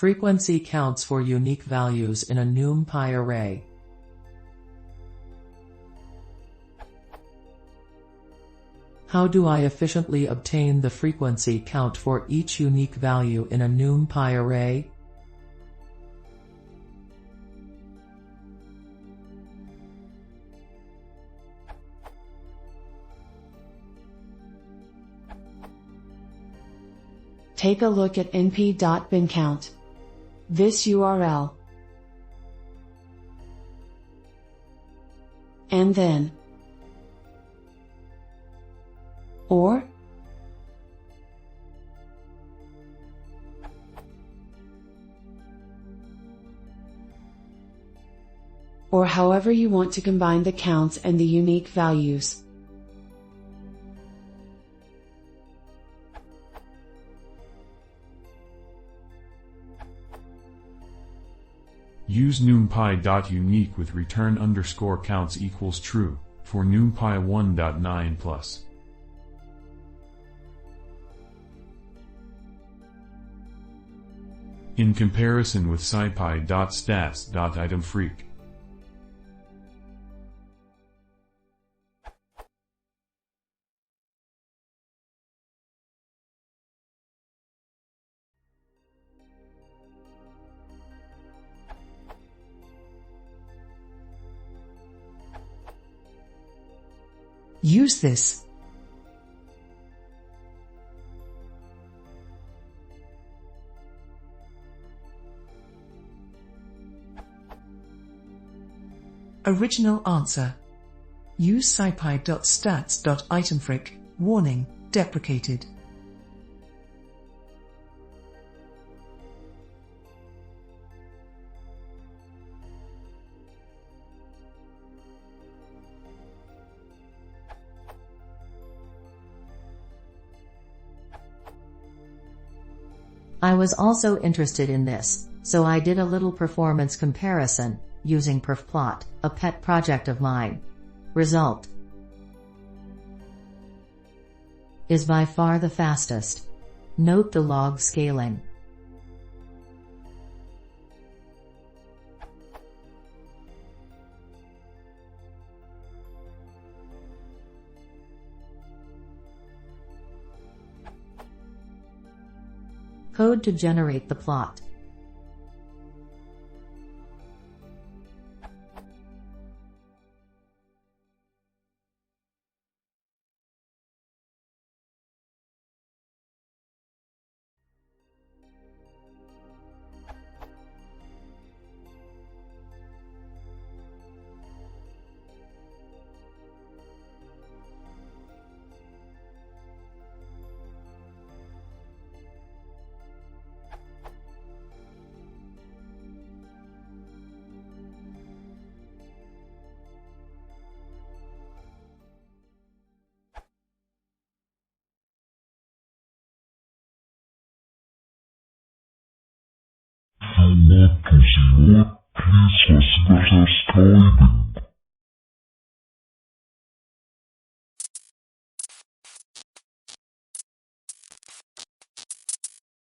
Frequency counts for unique values in a NumPy array. How do I efficiently obtain the frequency count for each unique value in a NumPy array? Take a look at np.binCount. This URL. And then or however you want to combine the counts and the unique values. Use NumPy.unique with return_counts equals true for NumPy 1.9 plus. In comparison with scipy.stats.itemFreq. Use this. Original answer. Use scipy.stats.itemFreq. Warning, deprecated. I was also interested in this, so I did a little performance comparison, using perfplot, a pet project of mine. Result is by far the fastest. Note the log scaling. Code to generate the plot.